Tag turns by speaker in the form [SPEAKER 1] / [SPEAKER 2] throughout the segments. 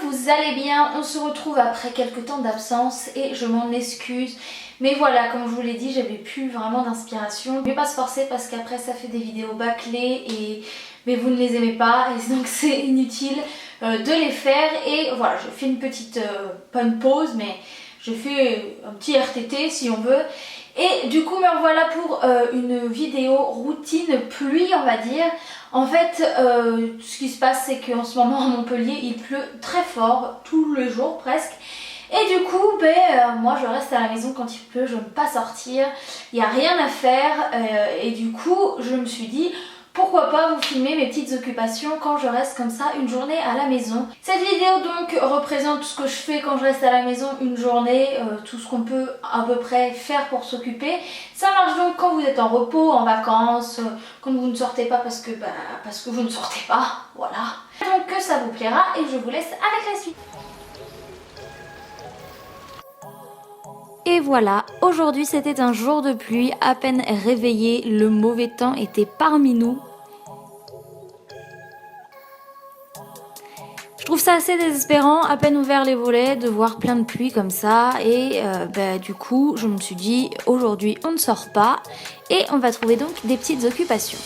[SPEAKER 1] vous allez bien. On se retrouve après quelques temps d'absence et je m'en excuse. Mais voilà, comme je vous l'ai dit, j'avais plus vraiment d'inspiration. Je vais pas se forcer parce qu'après ça fait des vidéos bâclées mais vous ne les aimez pas et donc c'est inutile de les faire. Et voilà, je fais une petite, pas une pause, mais je fais un petit RTT si on veut. Et du coup me revoilà pour une vidéo routine pluie, on va dire. En fait, ce qui se passe, c'est qu'en ce moment à Montpellier, il pleut très fort, tous les jours presque. Et du coup, moi je reste à la maison quand il pleut, je ne veux pas sortir, il n'y a rien à faire. Et du coup, je me suis dit, pourquoi pas vous filmer mes petites occupations quand je reste comme ça une journée à la maison. Cette vidéo donc représente tout ce que je fais quand je reste à la maison une journée, tout ce qu'on peut à peu près faire pour s'occuper. Ça marche donc quand vous êtes en repos, en vacances, quand vous ne sortez pas parce que vous ne sortez pas, voilà. Donc ça vous plaira et je vous laisse avec la suite. Et voilà, aujourd'hui c'était un jour de pluie, à peine réveillé, le mauvais temps était parmi nous. Je trouve ça assez désespérant, à peine ouvert les volets, de voir plein de pluie comme ça. Et du coup, je me suis dit, aujourd'hui on ne sort pas et on va trouver donc des petites occupations.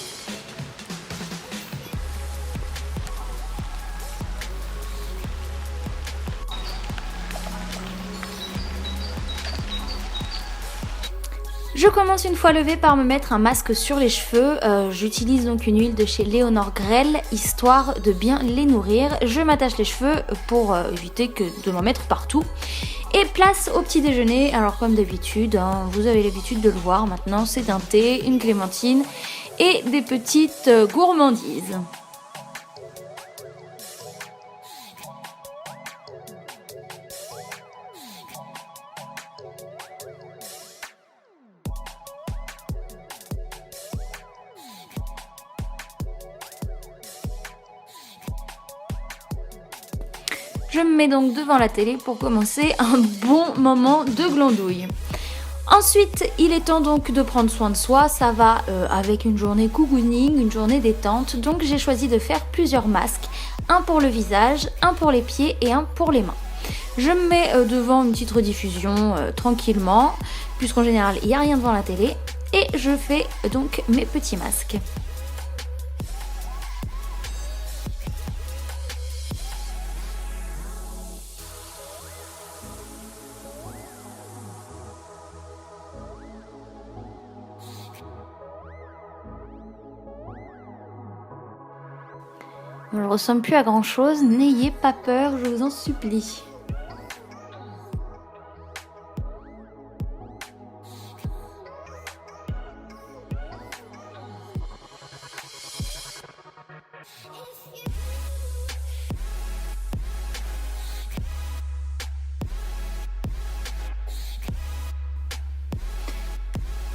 [SPEAKER 1] Je commence une fois levée par me mettre un masque sur les cheveux. J'utilise donc une huile de chez Léonore Grell, histoire de bien les nourrir. Je m'attache les cheveux pour éviter de m'en mettre partout. Et place au petit déjeuner. Alors comme d'habitude, vous avez l'habitude de le voir maintenant, c'est un thé, une clémentine et des petites gourmandises. Je me mets donc devant la télé pour commencer un bon moment de glandouille. Ensuite, il est temps donc de prendre soin de soi, ça va avec une journée cocooning, une journée détente. Donc j'ai choisi de faire plusieurs masques, un pour le visage, un pour les pieds et un pour les mains. Je me mets devant une petite rediffusion tranquillement, puisqu'en général il n'y a rien devant la télé, et je fais donc mes petits masques. On ne ressemble plus à grand chose, n'ayez pas peur, je vous en supplie.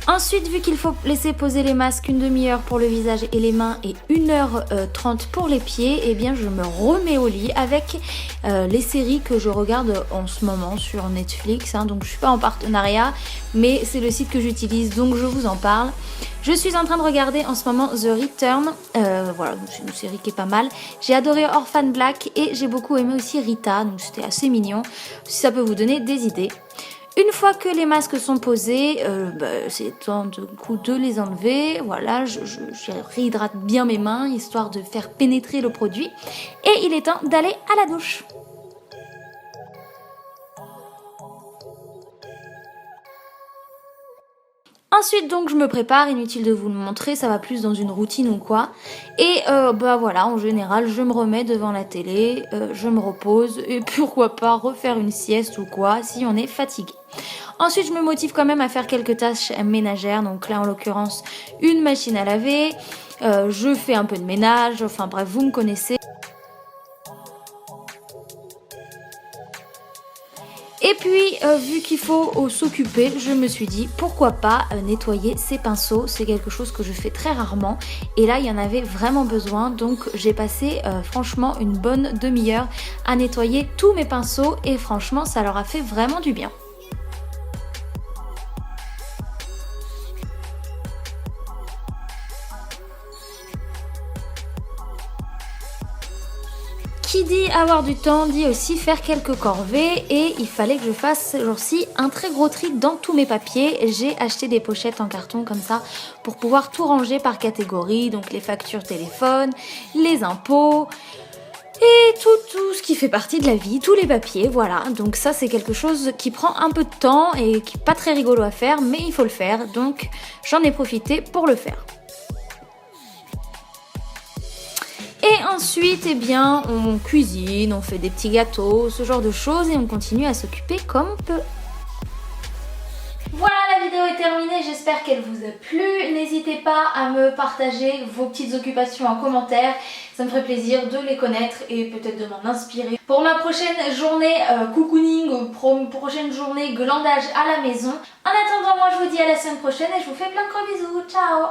[SPEAKER 1] Ensuite, vu qu'il faut laisser poser les masques une demi-heure pour le visage et les mains et 1h30 pour les pieds, eh bien je me remets au lit avec les séries que je regarde en ce moment sur Netflix. Donc je suis pas en partenariat, mais c'est le site que j'utilise, donc je vous en parle. Je suis en train de regarder en ce moment The Return, voilà, c'est une série qui est pas mal. J'ai adoré Orphan Black et j'ai beaucoup aimé aussi Rita, donc c'était assez mignon, si ça peut vous donner des idées. Une fois que les masques sont posés, c'est temps de les enlever. Voilà, je réhydrate bien mes mains, histoire de faire pénétrer le produit. Et il est temps d'aller à la douche. Ensuite donc je me prépare, inutile de vous le montrer, ça va plus dans une routine ou quoi. Et voilà, en général je me remets devant la télé, je me repose et pourquoi pas refaire une sieste ou quoi si on est fatigué. Ensuite je me motive quand même à faire quelques tâches ménagères, donc là en l'occurrence une machine à laver, je fais un peu de ménage, enfin bref vous me connaissez. Et puis vu qu'il faut s'occuper, je me suis dit pourquoi pas nettoyer ces pinceaux, c'est quelque chose que je fais très rarement et là il y en avait vraiment besoin, donc j'ai passé franchement une bonne demi-heure à nettoyer tous mes pinceaux et franchement ça leur a fait vraiment du bien. Qui dit avoir du temps dit aussi faire quelques corvées et il fallait que je fasse ce jour-ci un très gros tri dans tous mes papiers. J'ai acheté des pochettes en carton comme ça pour pouvoir tout ranger par catégorie, donc les factures téléphone, les impôts et tout ce qui fait partie de la vie, tous les papiers, voilà. Donc ça c'est quelque chose qui prend un peu de temps et qui n'est pas très rigolo à faire, mais il faut le faire, donc j'en ai profité pour le faire. Et ensuite, eh bien, on cuisine, on fait des petits gâteaux, ce genre de choses et on continue à s'occuper comme on peut. Voilà, la vidéo est terminée, j'espère qu'elle vous a plu. N'hésitez pas à me partager vos petites occupations en commentaire, ça me ferait plaisir de les connaître et peut-être de m'en inspirer. Pour ma prochaine journée cocooning, prochaine journée glandage à la maison. En attendant, moi je vous dis à la semaine prochaine et je vous fais plein de gros bisous, ciao!